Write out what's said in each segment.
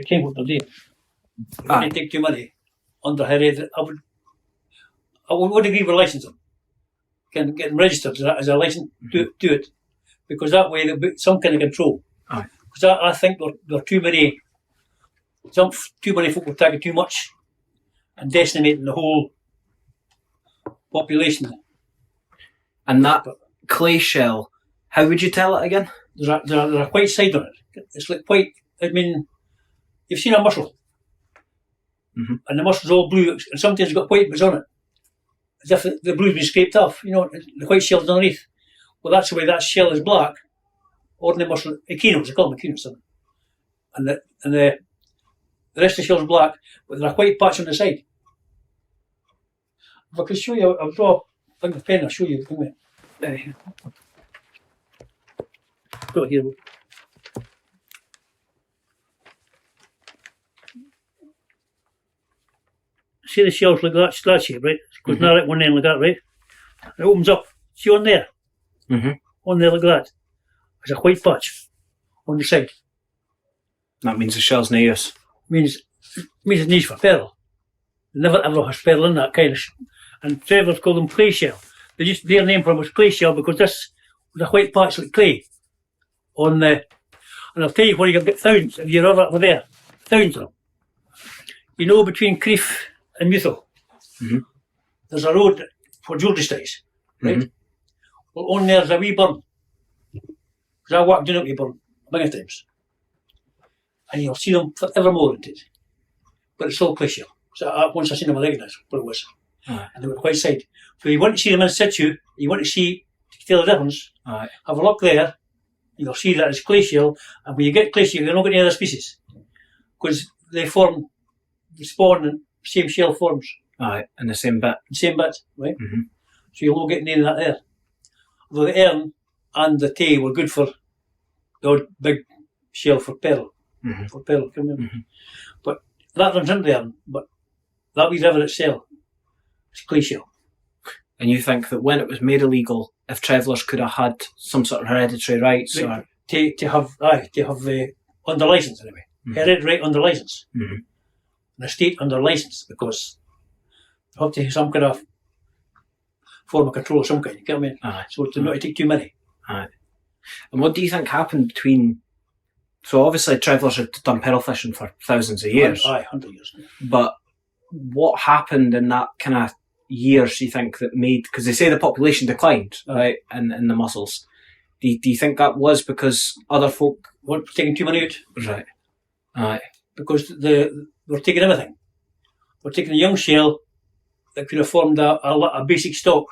it came with the day. If I didn't take too money under her head, I would agree with licensing them. Can get them registered as a license, do it. Because that way there'll be some kind of control. Because I think there are too many folk will take it too much and decimating the whole population. And that clay shell, how would you tell it again? There's a white side on it. It's like white. I mean, you've seen a mussel, and the mussel's all blue, and sometimes it's got white bits on it, as if the blue's been scraped off. You know, the white shell's underneath. Well, that's the way that shell is black. Ordinary mussel, echinos, they call them echinos, and the rest of the shell's black, but there's a white patch on the side. If I could show you, I'll draw a thing with a pen. I'll show you. Go here. See the shells like that, that shape, right? It goes now at one end like that, right? It opens up. See on there? On there like that. There's a white patch on the side. That means the shell's no use. Means it's niche for pearl. Never ever has pearl in that kind of. And travellers call them clay shell. Their name for them was clay shell because this was a white patch like clay on the. And I'll tell you where you can get thousands if you're over there. Thousands of them. You know, between Crieff and Muthil, there's a road for jewellery styles, right? Well, on there's a wee burn. Because I walked down a wee burn many times. And you'll see them forevermore in it. But it's all clay shell. So once I seen them, I recognised what it was. And they were white side. So you want to see them in situ, you want to tell the difference, have a look there, you'll see that it's clay shell, and when you get clay shell, you're not getting any other species. Because they spawn in the same shell forms. In the same bit. Same bit, right? So you'll not get any of that there. Although the Ern and the Tay were good for the odd big shell for pearl. For pearl, but that runs into the Ern, but that wee river itself, it's clay shell. And you think that when it was made illegal, if travellers could have had some sort of hereditary rights, or to have under licence anyway, hereditary under licence, an estate under licence, because you have to have some kind of form of control of some kind. You get what I mean? So to not take too many. And what do you think happened between? So obviously travellers had done pearl fishing for thousands of years. 100 years. But what happened in that kind of years, you think, that made, because they say the population declined, right, in the mussels. Do you think that was because other folk weren't taking too many out? Right. Because they were taking everything. They were taking a young shell that could have formed a basic stock.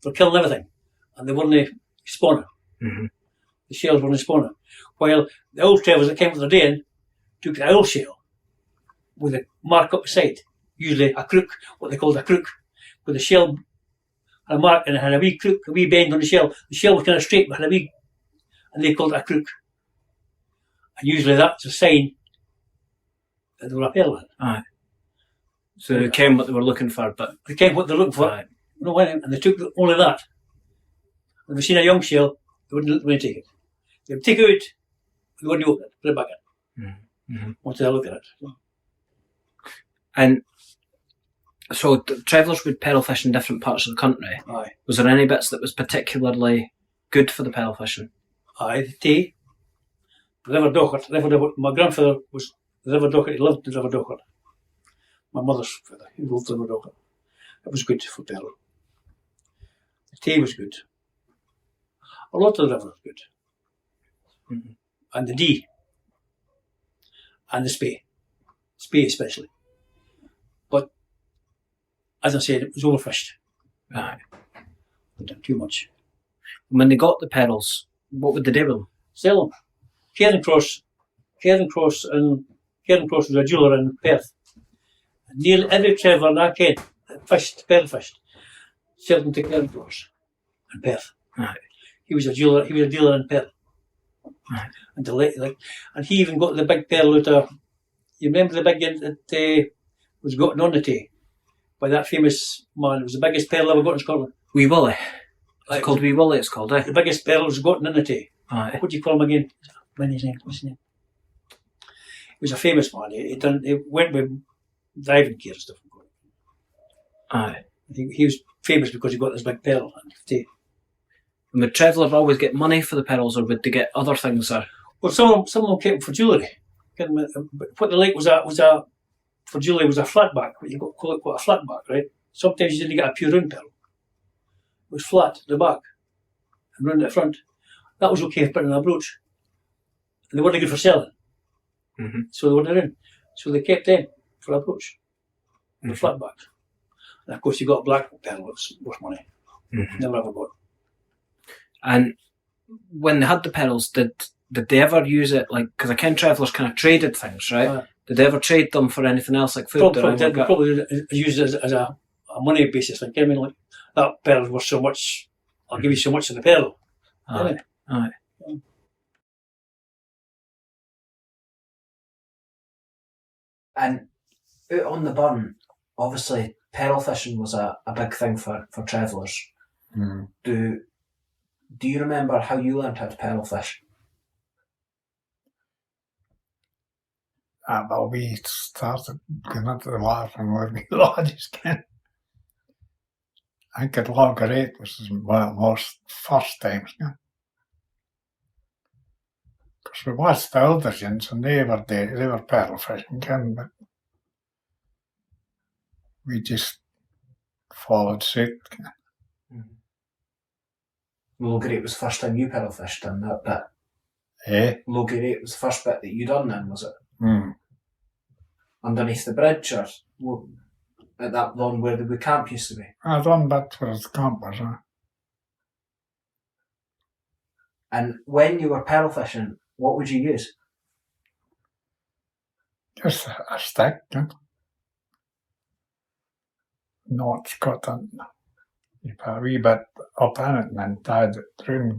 They're killing everything. And they weren't spawning. The shells weren't spawning. While the old travellers that came with their day in took the old shell with a mark up the side, usually a crook, what they called a crook, with a shell and a mark, and it had a wee crook, a wee bend on the shell. The shell was kind of straight, but had a wee, and they called it a crook. And usually that's a sign that they were a pearl. So they came what they were looking for, but they came what they're looking for. No, and they took only that. When they seen a young shell, they wouldn't take it. They would take it out, they wouldn't open it, put it back in. Once they look at it. And so travellers would pearl fish in different parts of the country. Was there any bits that was particularly good for the pearl fishing? The Tay, the River Dochart. My grandfather was the River Dochart, he loved the River Dochart. My mother's father, he loved the River Dochart. It was good for pearl. The Tay was good. A lot of the river was good. And the Dee. And the Spey. Spey especially. But, as I said, it was overfished. Too much. When they got the pearls, what would they do with them? Sell them. Cairn Cross was a jeweller in Perth. And nearly every traveller that I that pearl fished, sold them to Cairn Cross in Perth. He was a jeweller, he was a dealer in pearl. And he even got the big pearl out of, you remember the big one that was gotten on the Tay by that famous man? It was the biggest pearl ever got in Scotland. Wee Willie. It's called Wee Willie, it's called, The biggest pearl was gotten in the Tay. What do you call him again? What's his name? was a famous man. He went with driving gear and stuff. Aye. He was famous because he got this big pearl. And would Traveller always get money for the pearls, or would they get other things? Or Well, some of them kept them for jewellery. What they like was a for jewellery was a flat back. What you call it a flat back, right? Sometimes you didn't get a pure round pearl. It was flat at the back and round at the front. That was okay for putting in a brooch. And they weren't good for selling. Mm-hmm. So they weren't in. So they kept them for a brooch. The flat back. And of course you got a black pearl, it's worth money. Mm-hmm. Never ever got. And when they had the pearls, did they ever use it, like, because I ken Travellers kind of traded things, right? Did they ever trade them for anything else, like food? Probably use it as a money basis. Like, I mean, like, that pearl was so much, I'll give you so much of the pearl. Aye. Aye. And out on the burn, obviously, pearl fishing was a big thing for Travellers. Mm. Do you remember how you learned how to pearl fish? Well, we started going into the water from where we lodges can. I think at Longer 8 was one of the most first times. Because we watched the older gents and they were pearl fishing, but we just followed suit. Loger 8 was the first time you pearl fished, and that bit. Eh? Loger 8 was the first bit that you done then, was it? Mm. Underneath the bridge, or at that one where the camp used to be? I done that for the camp was. And when you were pearl fishing, what would you use? Just a stick. Knots cut on. You put a wee bit up in it and then tied it through,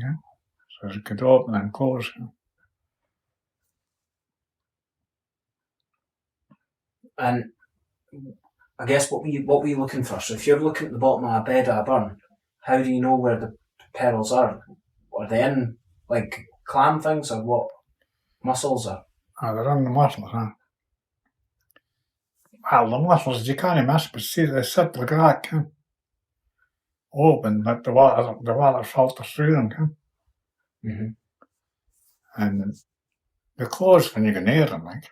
so it could open and close. And I guess what were you looking for? So if you're looking at the bottom of a bed of a burn, how do you know where the pearls are? Are they in, like, clam things, or what? Mussels, or? They're in the mussels, Well, the mussels you can't miss, but see, they sit like that, open, but the water filters through them, Mm-hmm. And they close when you go near them, like.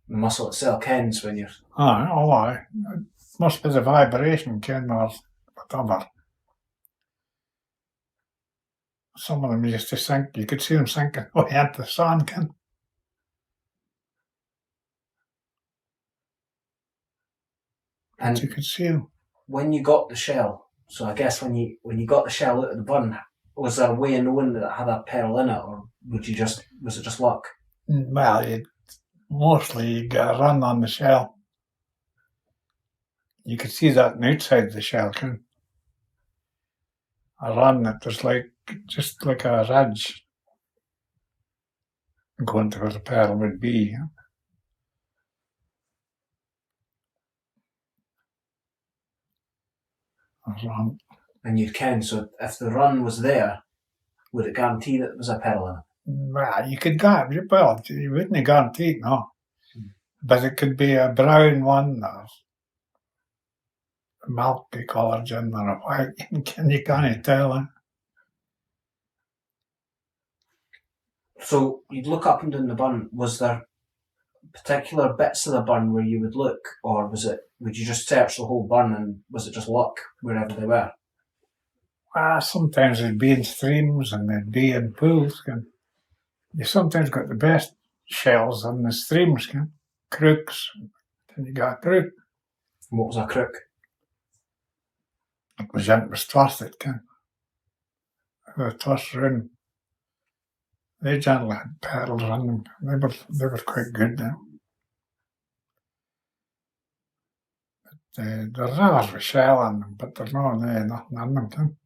The mussel itself kens when you're... Aye. It must be the vibration, or whatever. Some of them used to sink, you could see them sinking away into the sand, And you could see them. when you got the shell, so I guess when you got the shell out of the burn, was there a way of knowing that it had a pearl in it, or was it just luck? Well, mostly you get a run on the shell. You could see that on the outside of the shell, a run that was just like a ridge going to where the pearl would be. A run. And you'd ken, so if the run was there, would it guarantee that there was a pearl in it? Well, you wouldn't guarantee it, no. But it could be a brown one, or a milky collagen, or a white, you can't tell. So you'd look up and down the burn. Was there particular bits of the burn where you would look, or would you just search the whole burn, and was it just luck wherever they were? Sometimes they'd be in streams and they'd be in pools. You sometimes got the best shells in the streams, crooks. Then you got a crook. What was a crook? It was twisted, They were tossed around. They generally had pearls in them. They were quite good now. But there's others with shell in them, but there's nothing in them,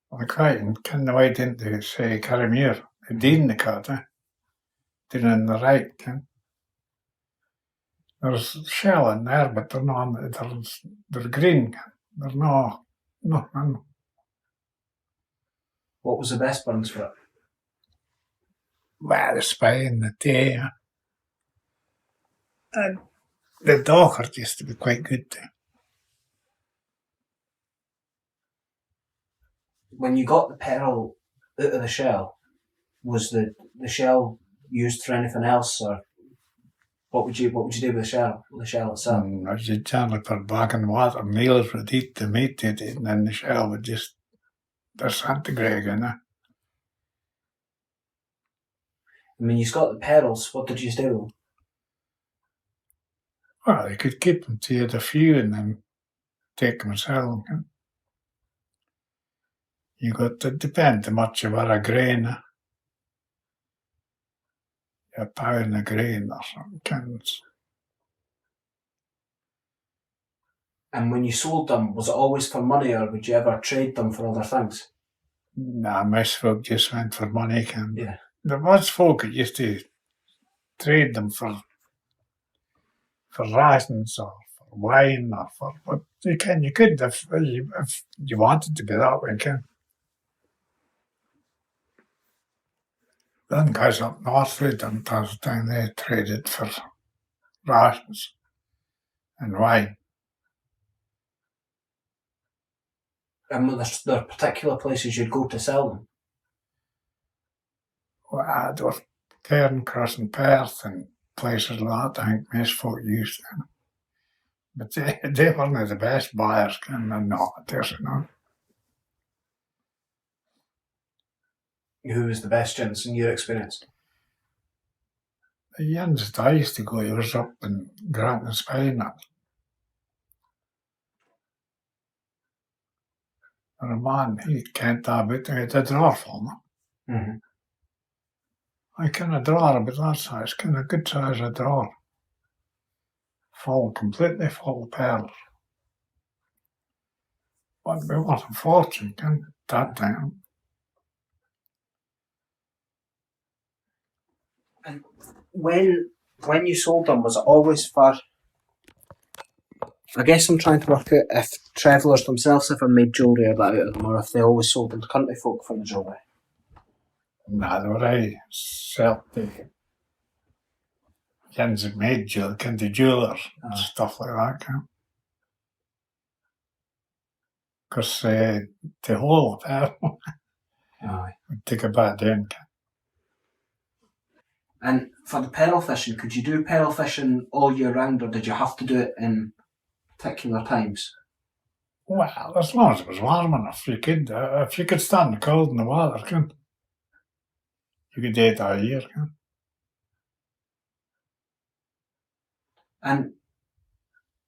Like right, and the way into, say, Carrimere, the Dean the cut, down on the right, There's shell in there, but they're green. There's nothing in them. What was the best burns for it? Well, the spine, the day. And the docker used to be quite good too. When you got the pearl out of the shell, was the shell used for anything else, or what would you do with the shell itself? As you generally put back in water, nails would eat the meat, and then the shell would just disintegrate, you know. I mean, you've got the pearls, what did you do? Well, you could keep them till you had a few and then take them and sell them. You got to depend how much you were a grain. A pound a grain or something. And when you sold them, was it always for money, or would you ever trade them for other things? Nah, most folk just went for money. Yeah. There was folk that used to trade them for rations or for wine or for what you could if you wanted to be that way, can. Then guys up north they done down they traded for rations and wine. And were there particular places you'd go to sell them? Well, there was Cairncross and Perth and places like that I think most folk used them. But they weren't the best buyers, and no, there's not. Who was the best gents in your experience? The Jens that I used to go, he was up in Grant and Spain. And a man, he can't have it, he had a drawer for me. Mm-hmm. I can a drawer about that size, can a good size of drawer. Full, completely full of pearls. But it was a fortune, can that time. And when you sold them, was it always for... I guess I'm trying to work out if travellers themselves ever made jewellery out of them, or if they always sold them to country folk for the jewellery. Nah, they were very self-taking. Jens that made jewellery, the jewellers and stuff like that, can. Because the whole pearl would take a bad end. And for the pearl fishing, could you do pearl fishing all year round, or did you have to do it in particular times? Well, as long as it was warm enough, you could stand the cold in the water, you could do it all year, And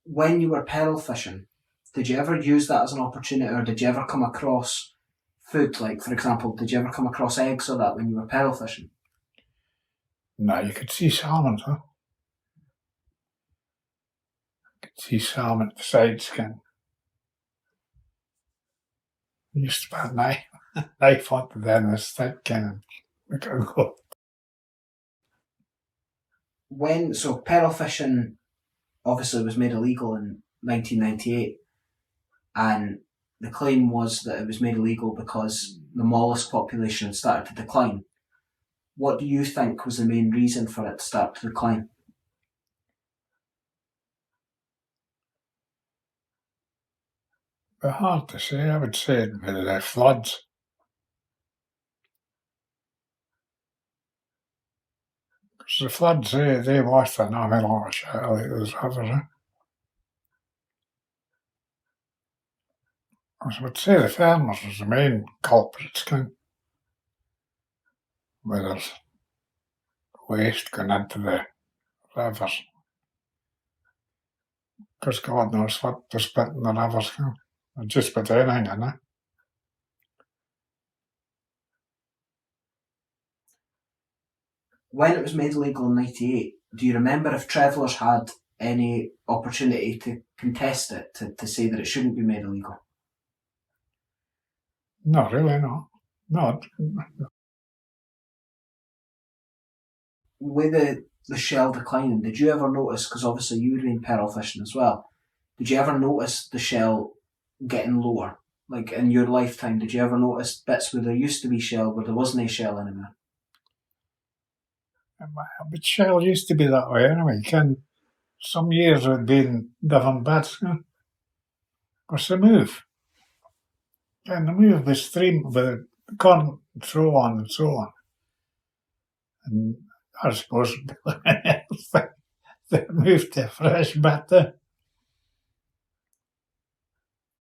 when you were pearl fishing, did you ever use that as an opportunity, or did you ever come across food? Like, for example, did you ever come across eggs or that when you were pearl fishing? No, you could see salmon, You could see salmon at the side skin. You used to put a knife onto them and a stick and we could go. So pearl fishing obviously was made illegal in 1998, and the claim was that it was made illegal because the mollusk population had started to decline. What do you think was the main reason for it to start to decline? It's hard to say. I would say it was the floods. Because the floods, they washed an awful lot of shit out of those rivers. I would say the farmers was the main culprits, where there's waste going into the rivers. Because God knows what they're spitting in the rivers, just about anything, When it was made illegal in 98, do you remember if travellers had any opportunity to contest it, to say that it shouldn't be made illegal? No, really, no. No. With the shell declining, did you ever notice, because obviously you were doing pearl fishing as well, did you ever notice the shell getting lower? Like in your lifetime, did you ever notice bits where there used to be shell where there wasn't a shell anymore? But Shell used to be that way anyway. Some years we'd been different bits. Because the move. And the move was streamed with the current and so on and so on. And I suppose they moved to a fresh bit.